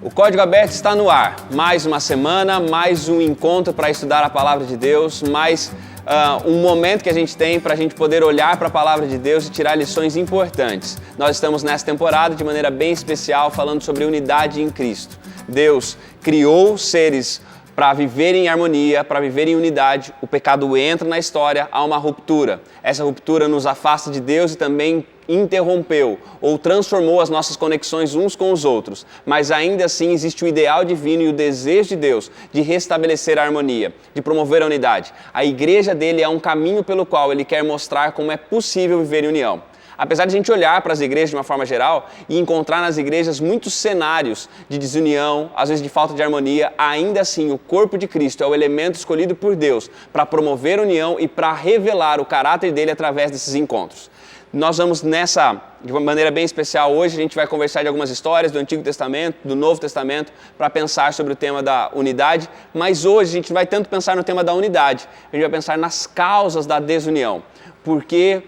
O Código Aberto está no ar. Mais uma semana, mais um encontro para estudar a Palavra de Deus, mais um momento que a gente tem para a gente poder olhar para a Palavra de Deus e tirar lições importantes. Nós estamos nessa temporada de maneira bem especial falando sobre unidade em Cristo. Deus criou seres para viver em harmonia, para viver em unidade. O pecado entra na história, há uma ruptura. Essa ruptura nos afasta de Deus e também interrompeu ou transformou as nossas conexões uns com os outros. Mas ainda assim existe o ideal divino e o desejo de Deus de restabelecer a harmonia, de promover a unidade. A igreja dele é um caminho pelo qual ele quer mostrar como é possível viver em união. Apesar de a gente olhar para as igrejas de uma forma geral e encontrar nas igrejas muitos cenários de desunião, às vezes de falta de harmonia, ainda assim o corpo de Cristo é o elemento escolhido por Deus para promover a união e para revelar o caráter dele através desses encontros. Nós vamos de uma maneira bem especial, hoje a gente vai conversar de algumas histórias do Antigo Testamento, do Novo Testamento, para pensar sobre o tema da unidade, mas hoje a gente vai tanto pensar no tema da unidade, a gente vai pensar nas causas da desunião. Por que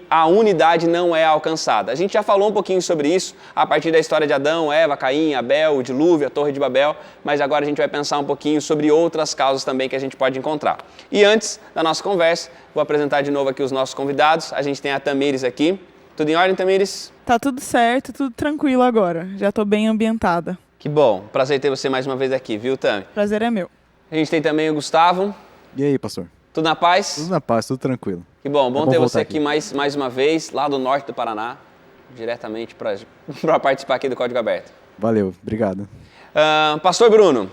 a unidade não é alcançada? A gente já falou um pouquinho sobre isso a partir da história de Adão, Eva, Caim, Abel, o dilúvio, a Torre de Babel, mas agora a gente vai pensar um pouquinho sobre outras causas também que a gente pode encontrar. E antes da nossa conversa, vou apresentar de novo aqui os nossos convidados. A gente tem a Tamires aqui. Tudo em ordem, Tamires? Tá tudo certo, tudo tranquilo agora. Já tô bem ambientada. Que bom. Prazer ter você mais uma vez aqui, viu, Tami? Prazer é meu. A gente tem também o Gustavo. E aí, pastor? Tudo na paz? Tudo na paz, tudo tranquilo. Que bom. Bom ter você aqui mais uma vez, lá do norte do Paraná, diretamente para participar aqui do Código Aberto. Valeu, obrigado. Pastor Bruno.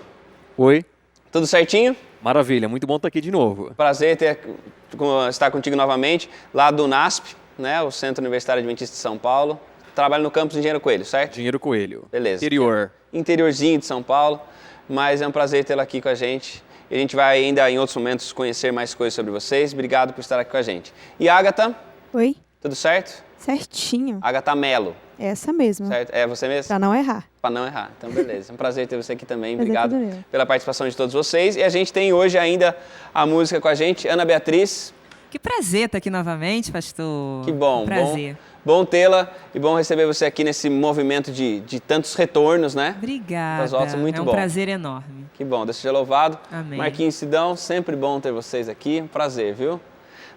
Oi. Tudo certinho? Maravilha, muito bom estar aqui de novo. Prazer estar contigo novamente, lá do NASP, né, o Centro Universitário Adventista de São Paulo. Trabalho no campus Engenheiro Coelho, certo? Engenheiro Coelho. Beleza. Interiorzinho de São Paulo, mas é um prazer tê-lo aqui com a gente. E a gente vai ainda em outros momentos conhecer mais coisas sobre vocês. Obrigado por estar aqui com a gente. E Agatha? Oi. Tudo certo? Certinho. Agatha Melo. Essa mesmo. Certo? É você mesmo? Pra não errar. Para não errar. Então, beleza. É um prazer ter você aqui também. Prazer Obrigado pela participação de todos vocês. E a gente tem hoje ainda a música com a gente, Ana Beatriz. Que prazer estar aqui novamente, pastor. Que bom. Prazer. Bom tê-la e bom receber você aqui nesse movimento de tantos retornos, né? Obrigada. Muito é um bom. Prazer enorme. Que bom. Deus seja louvado. Amém. Marquinhos Sidão, sempre bom ter vocês aqui. Um prazer, viu?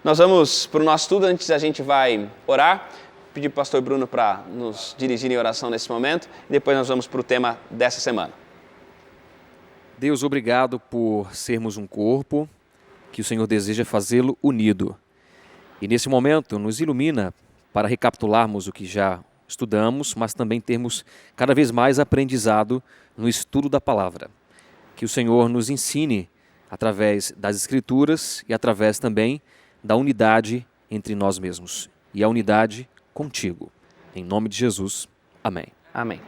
Nós vamos para o nosso estudo. Antes a gente vai orar. Pedir para o pastor Bruno para nos dirigir em oração nesse momento. E depois nós vamos para o tema dessa semana. Deus, obrigado por sermos um corpo, que o Senhor deseja fazê-lo unido. E nesse momento nos ilumina para recapitularmos o que já estudamos, mas também termos cada vez mais aprendizado no estudo da palavra. Que o Senhor nos ensine através das Escrituras e através também da unidade entre nós mesmos. E a unidade contigo. Em nome de Jesus. Amém. Amém.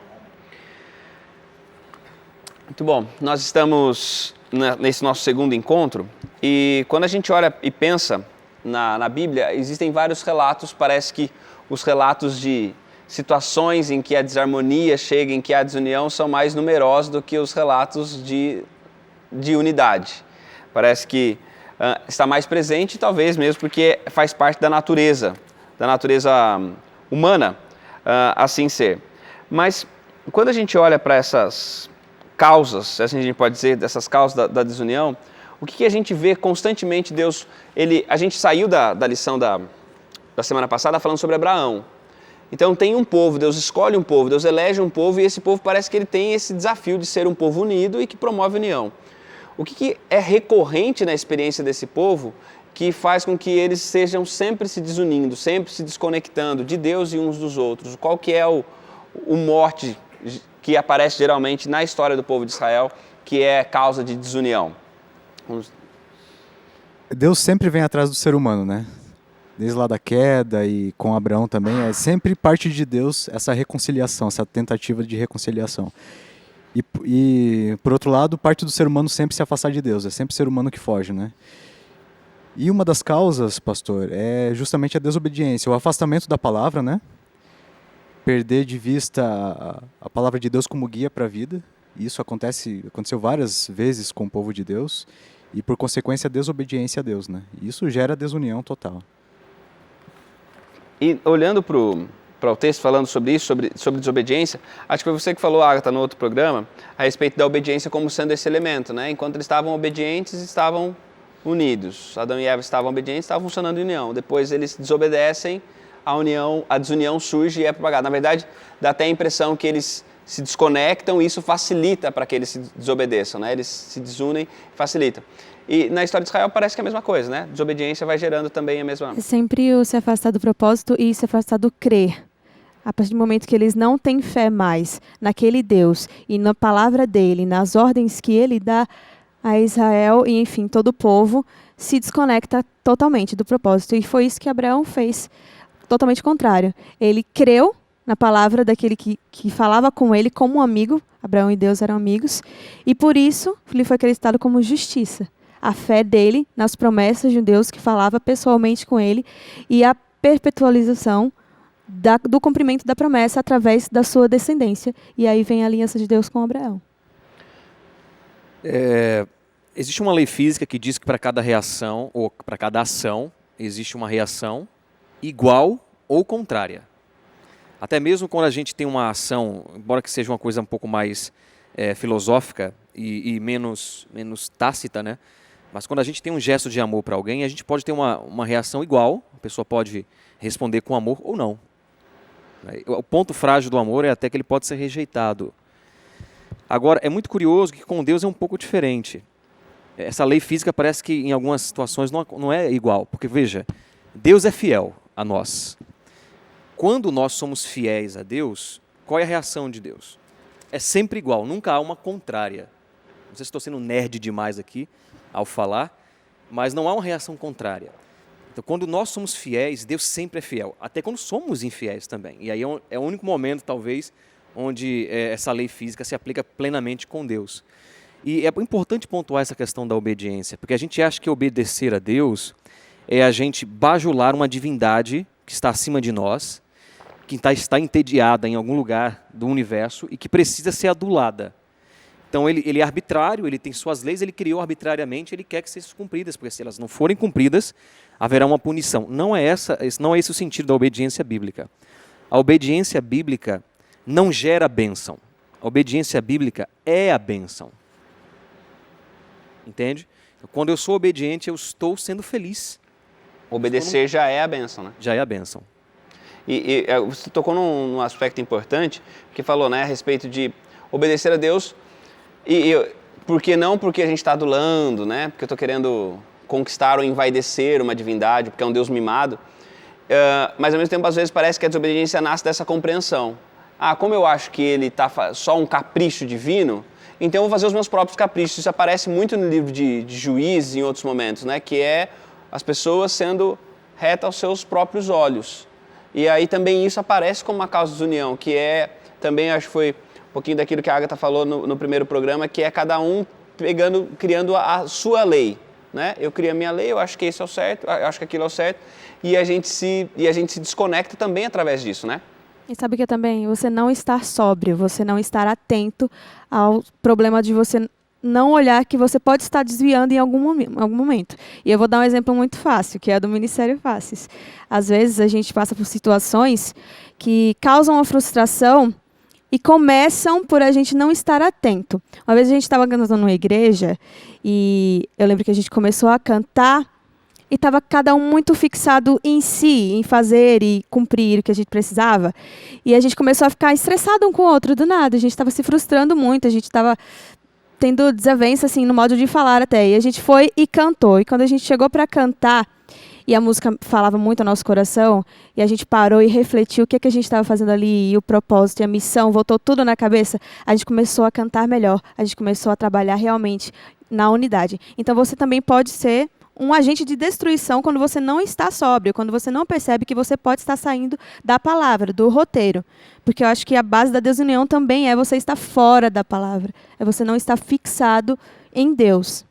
Muito bom. Nós estamos nesse nosso segundo encontro e quando a gente olha e pensa na Bíblia, existem vários relatos. Parece que os relatos de situações em que a desarmonia chega, em que a desunião, são mais numerosos do que os relatos de unidade. Parece que está mais presente, talvez mesmo porque faz parte da natureza humana, assim ser. Mas quando a gente olha para essas causas, assim a gente pode dizer, dessas causas da desunião, o que a gente vê constantemente Deus, a gente saiu da lição da semana passada falando sobre Abraão. Então tem um povo, Deus escolhe um povo, Deus elege um povo e esse povo parece que ele tem esse desafio de ser um povo unido e que promove união. O que é recorrente na experiência desse povo que faz com que eles sejam sempre se desunindo, sempre se desconectando de Deus e uns dos outros? Qual que é o mote que aparece geralmente na história do povo de Israel, que é causa de desunião? Deus sempre vem atrás do ser humano, né? Desde lá da queda e com Abraão também, é sempre parte de Deus essa reconciliação, essa tentativa de reconciliação. E por outro lado, parte do ser humano sempre se afastar de Deus, é sempre o ser humano que foge, né? E uma das causas, pastor, é justamente a desobediência, o afastamento da palavra, né? Perder de vista a palavra de Deus como guia para a vida. Isso aconteceu várias vezes com o povo de Deus e, por consequência, a desobediência a Deus, né? E isso gera desunião total. E olhando para o texto falando sobre isso, sobre desobediência, acho que foi você que falou, Agatha, no outro programa, a respeito da obediência como sendo esse elemento, né? Enquanto eles estavam obedientes, estavam unidos. Adão e Eva estavam obedientes, estavam funcionando em união. Depois eles desobedecem, a desunião surge e é propagada. Na verdade, dá até a impressão que eles se desconectam e isso facilita para que eles se desobedeçam, né? Eles se desunem e facilitam. E na história de Israel parece que é a mesma coisa, né? Desobediência vai gerando também a mesma... É sempre o se afastar do propósito e se afastar do crer. A partir do momento que eles não têm fé mais naquele Deus e na palavra dele, nas ordens que ele dá a Israel e, enfim, todo o povo, se desconecta totalmente do propósito. E foi isso que Abraão fez, totalmente contrário. Ele creu na palavra daquele que falava com ele como um amigo. Abraão e Deus eram amigos. E por isso lhe foi acreditado como justiça. A fé dele nas promessas de um Deus que falava pessoalmente com ele e a perpetualização do cumprimento da promessa através da sua descendência. E aí vem a aliança de Deus com Abraão. Existe uma lei física que diz que para cada reação, ou para cada ação, existe uma reação igual ou contrária. Até mesmo quando a gente tem uma ação, embora que seja uma coisa um pouco mais filosófica e menos tácita, né? Mas quando a gente tem um gesto de amor para alguém, a gente pode ter uma reação igual, a pessoa pode responder com amor ou não. O ponto frágil do amor é até que ele pode ser rejeitado. Agora, é muito curioso que com Deus é um pouco diferente. Essa lei física parece que em algumas situações não é igual, porque veja, Deus é fiel a nós. Quando nós somos fiéis a Deus, qual é a reação de Deus? É sempre igual, nunca há uma contrária. Não sei se estou sendo nerd demais aqui ao falar, mas não há uma reação contrária. Então, quando nós somos fiéis, Deus sempre é fiel, até quando somos infiéis também. E aí é o único momento, talvez, onde essa lei física se aplica plenamente com Deus. E é importante pontuar essa questão da obediência, porque a gente acha que obedecer a Deus é a gente bajular uma divindade que está acima de nós, que está entediada em algum lugar do universo e que precisa ser adulada. Então ele é arbitrário, ele tem suas leis, ele criou arbitrariamente, ele quer que sejam cumpridas, porque se elas não forem cumpridas, haverá uma punição. Não é esse o sentido da obediência bíblica. A obediência bíblica não gera bênção. A obediência bíblica é a bênção. Entende? Quando eu sou obediente, eu estou sendo feliz. Obedecer já é a bênção, né? Já é a bênção. E você tocou num aspecto importante, que falou, né, a respeito de obedecer a Deus, por que não porque a gente está adulando, né? Porque eu estou querendo conquistar ou envaidecer uma divindade, porque é um Deus mimado. Mas ao mesmo tempo, às vezes, parece que a desobediência nasce dessa compreensão. Como eu acho que ele está só um capricho divino, então eu vou fazer os meus próprios caprichos. Isso aparece muito no livro de Juízes em outros momentos, né? Que é as pessoas sendo retas aos seus próprios olhos. E aí também isso aparece como uma causa de desunião, que é, também acho que foi um pouquinho daquilo que a Agatha falou no primeiro programa, que é cada um criando a sua lei, né? Eu crio a minha lei, eu acho que esse é o certo, eu acho que aquilo é o certo, e a gente se desconecta também através disso, né? E sabe que também você não estar sóbrio, você não estar atento ao problema de você não olhar que você pode estar desviando em algum momento. E eu vou dar um exemplo muito fácil, que é do Ministério Faces. Às vezes a gente passa por situações que causam uma frustração e começam por a gente não estar atento. Uma vez a gente estava cantando numa igreja e eu lembro que a gente começou a cantar e estava cada um muito fixado em si, em fazer e cumprir o que a gente precisava. E a gente começou a ficar estressado um com o outro do nada. A gente estava se frustrando muito, a gente estava tendo desavença assim, no modo de falar até. E a gente foi e cantou. E quando a gente chegou para cantar, e a música falava muito ao nosso coração, e a gente parou e refletiu o que a gente estava fazendo ali, e o propósito, e a missão, voltou tudo na cabeça, a gente começou a cantar melhor, a gente começou a trabalhar realmente na unidade. Então você também pode ser um agente de destruição quando você não está sóbrio, quando você não percebe que você pode estar saindo da palavra, do roteiro. Porque eu acho que a base da desunião também é você estar fora da palavra, é você não estar fixado em Deus.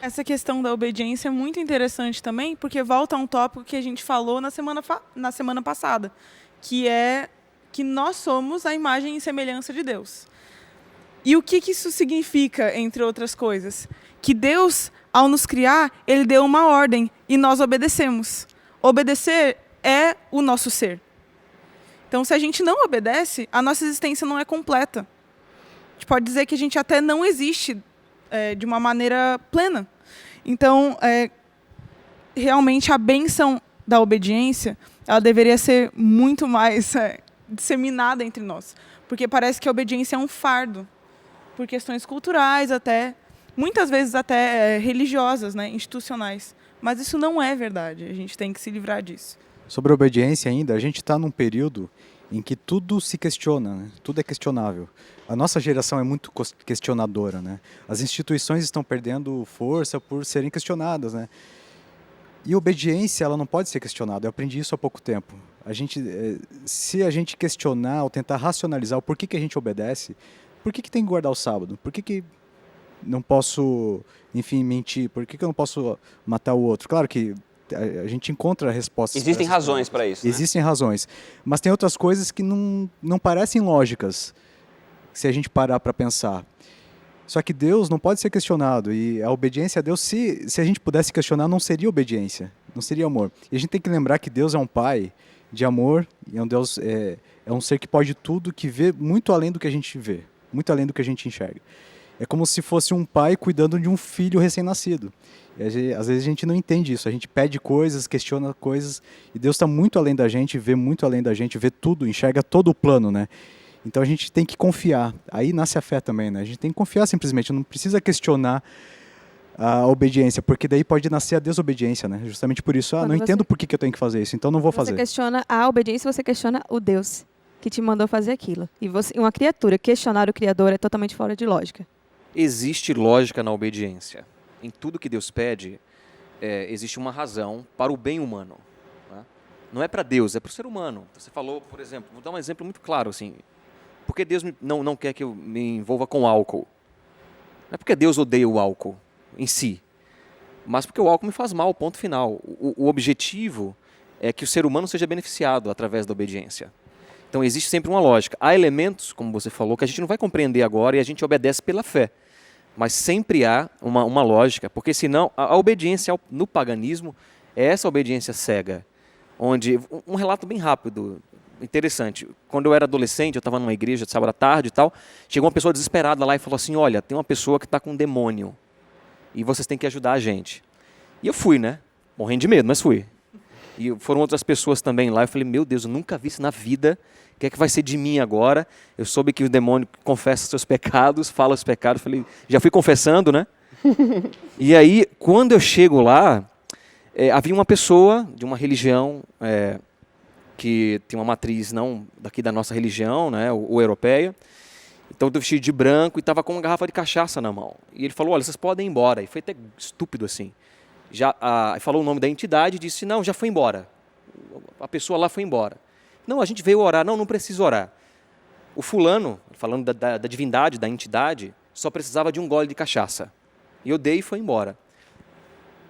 Essa questão da obediência é muito interessante também, porque volta a um tópico que a gente falou na semana passada, que é que nós somos a imagem e semelhança de Deus. E o que isso significa, entre outras coisas? Que Deus, ao nos criar, Ele deu uma ordem e nós obedecemos. Obedecer é o nosso ser. Então, se a gente não obedece, a nossa existência não é completa. A gente pode dizer que a gente até não existe de uma maneira plena. Então, realmente, a bênção da obediência, ela deveria ser muito mais disseminada entre nós. Porque parece que a obediência é um fardo, por questões culturais até, muitas vezes até religiosas, né, institucionais. Mas isso não é verdade, a gente tem que se livrar disso. Sobre a obediência ainda, a gente está num período em que tudo se questiona, né? Tudo é questionável. A nossa geração é muito questionadora, né? As instituições estão perdendo força por serem questionadas, né? E a obediência, ela não pode ser questionada. Eu aprendi isso há pouco tempo. Se a gente questionar ou tentar racionalizar o porquê que a gente obedece, por que tem que guardar o sábado? Por que não posso, enfim, mentir? Por que eu não posso matar o outro? Claro que a gente encontra respostas. Existem razões para isso. Né? Existem razões. Mas tem outras coisas que não parecem lógicas, se a gente parar para pensar. Só que Deus não pode ser questionado. E a obediência a Deus, se a gente pudesse questionar, não seria obediência, não seria amor. E a gente tem que lembrar que Deus é um Pai de amor, e é um Deus, é um ser que pode tudo, que vê muito além do que a gente vê, muito além do que a gente enxerga. É como se fosse um pai cuidando de um filho recém-nascido. Às vezes a gente não entende isso, a gente pede coisas, questiona coisas, e Deus está muito além da gente, vê muito além da gente, vê tudo, enxerga todo o plano, né? Então a gente tem que confiar, aí nasce a fé também, né? A gente tem que confiar simplesmente, não precisa questionar a obediência, porque daí pode nascer a desobediência, né? Justamente por isso, não entendo por que eu tenho que fazer isso, então não vou fazer. Você questiona a obediência, você questiona o Deus que te mandou fazer aquilo. E uma criatura questionar o Criador é totalmente fora de lógica. Existe lógica na obediência. Em tudo que Deus pede, existe uma razão para o bem humano. Né? Não é para Deus, é para o ser humano. Você falou, por exemplo, vou dar um exemplo muito claro, assim, por que Deus não quer que eu me envolva com álcool? Não é porque Deus odeia o álcool em si, mas porque o álcool me faz mal, ponto final. O objetivo é que o ser humano seja beneficiado através da obediência. Então existe sempre uma lógica. Há elementos, como você falou, que a gente não vai compreender agora e a gente obedece pela fé. Mas sempre há uma lógica, porque senão a obediência no paganismo é essa obediência cega. Onde, um relato bem rápido, interessante, quando eu era adolescente, eu estava numa igreja de sábado à tarde e tal, chegou uma pessoa desesperada lá e falou assim, olha, tem uma pessoa que está com um demônio e vocês têm que ajudar a gente. E eu fui, né? Morrendo de medo, mas fui. E foram outras pessoas também lá, eu falei, meu Deus, eu nunca vi isso na vida, o que é que vai ser de mim agora? Eu soube que o demônio confessa seus pecados, fala os pecados, falei, já fui confessando, né? E aí, quando eu chego lá, havia uma pessoa de uma religião que tem uma matriz não daqui da nossa religião, né, ou europeia, então eu vestido de branco e estava com uma garrafa de cachaça na mão. E ele falou, olha, vocês podem ir embora. E foi até estúpido assim. Falou o nome da entidade e disse, não, já foi embora. A pessoa lá foi embora. Não, a gente veio orar. Não precisa orar. O fulano, falando da divindade, da entidade, só precisava de um gole de cachaça. E eu dei e foi embora.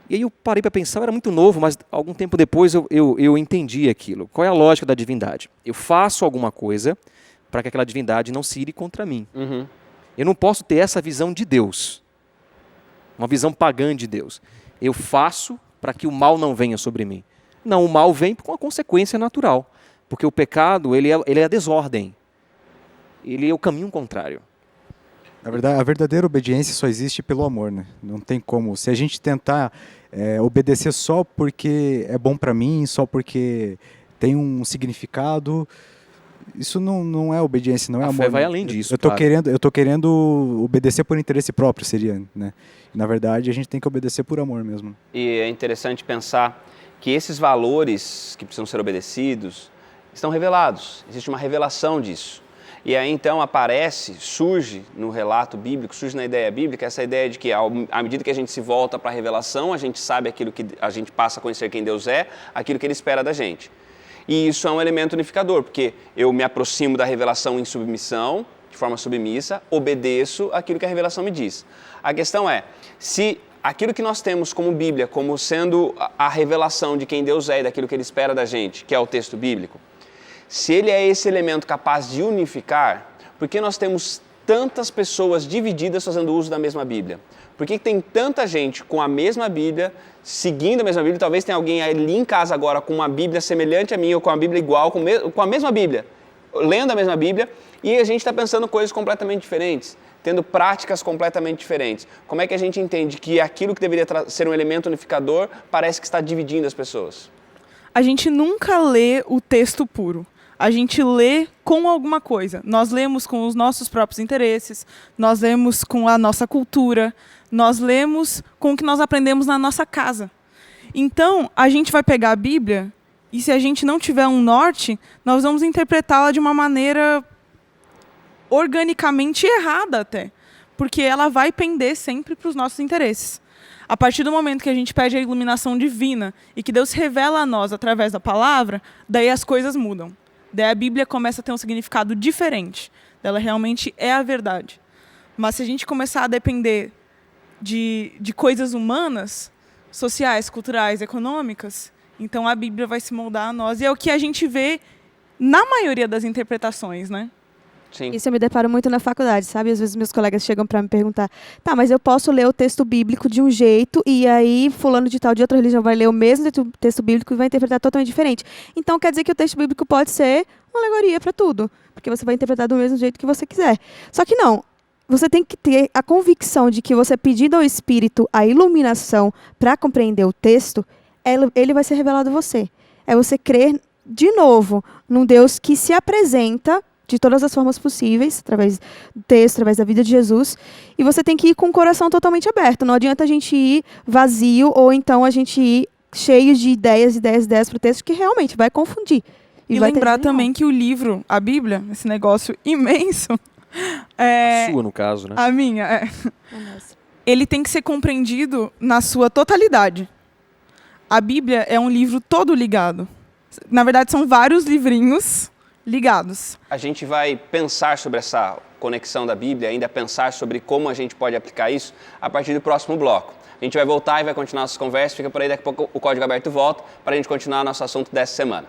E aí eu parei para pensar, eu era muito novo, mas algum tempo depois eu entendi aquilo. Qual é a lógica da divindade? Eu faço alguma coisa para que aquela divindade não se ire contra mim. Uhum. Eu não posso ter essa visão de Deus. Uma visão pagã de Deus. Eu faço para que o mal não venha sobre mim. Não, o mal vem com uma consequência natural. Porque o pecado, ele é a desordem. Ele é o caminho contrário. Na verdade, a verdadeira obediência só existe pelo amor, né? Não tem como. Se a gente tentar obedecer só porque é bom para mim, só porque tem um significado, isso não é obediência, não é amor. A fé vai além disso, Eu tô querendo obedecer por interesse próprio, seria, né? Na verdade, a gente tem que obedecer por amor mesmo. E é interessante pensar que esses valores que precisam ser obedecidos estão revelados. Existe uma revelação disso. E aí então surge no relato bíblico, surge na ideia bíblica essa ideia de que à medida que a gente se volta para a revelação, a gente sabe aquilo que a gente passa a conhecer quem Deus é, aquilo que Ele espera da gente. E isso é um elemento unificador, porque eu me aproximo da revelação em submissão, de forma submissa, obedeço aquilo que a revelação me diz. A questão é, se aquilo que nós temos como Bíblia, como sendo a revelação de quem Deus é e daquilo que Ele espera da gente, que é o texto bíblico, se ele é esse elemento capaz de unificar, por que nós temos tantas pessoas divididas fazendo uso da mesma Bíblia? Por que tem tanta gente com a mesma Bíblia, seguindo a mesma Bíblia? Talvez tenha alguém ali em casa agora com uma Bíblia semelhante à minha, ou com a Bíblia igual, com a mesma Bíblia, lendo a mesma Bíblia, e a gente está pensando coisas completamente diferentes, tendo práticas completamente diferentes. Como é que a gente entende que aquilo que deveria ser um elemento unificador parece que está dividindo as pessoas? A gente nunca lê o texto puro. A gente lê com alguma coisa. Nós lemos com os nossos próprios interesses, nós lemos com a nossa cultura, nós lemos com o que nós aprendemos na nossa casa. Então, a gente vai pegar a Bíblia e se a gente não tiver um norte, nós vamos interpretá-la de uma maneira organicamente errada até, porque ela vai pender sempre para os nossos interesses. A partir do momento que a gente pede a iluminação divina e que Deus revela a nós através da palavra, daí as coisas mudam. Daí a Bíblia começa a ter um significado diferente. Ela realmente é a verdade. Mas se a gente começar a depender de coisas humanas, sociais, culturais, econômicas, então a Bíblia vai se moldar a nós. E é o que a gente vê na maioria das interpretações, né? Sim. Isso eu me deparo muito na faculdade, sabe? Às vezes meus colegas chegam para me perguntar, tá, mas eu posso ler o texto bíblico de um jeito e aí fulano de tal de outra religião vai ler o mesmo texto bíblico e vai interpretar totalmente diferente. Então quer dizer que o texto bíblico pode ser uma alegoria para tudo, porque você vai interpretar do mesmo jeito que você quiser. Só que não, você tem que ter a convicção de que você pedindo ao Espírito a iluminação para compreender o texto, ele vai ser revelado a você. É você crer, de novo, num Deus que se apresenta de todas as formas possíveis, através do texto, através da vida de Jesus, e você tem que ir com o coração totalmente aberto. Não adianta a gente ir vazio, ou então a gente ir cheio de ideias para o texto, que realmente vai confundir. E vai lembrar também que o livro, a Bíblia, esse negócio imenso... A sua, no caso, né? A minha, ele tem que ser compreendido na sua totalidade. A Bíblia é um livro todo ligado. Na verdade, são vários livrinhos ligados. A gente vai pensar sobre essa conexão da Bíblia, ainda pensar sobre como a gente pode aplicar isso a partir do próximo bloco. A gente vai voltar e vai continuar nossas conversas. Fica por aí, daqui a pouco o Código Aberto volta para a gente continuar nosso assunto dessa semana.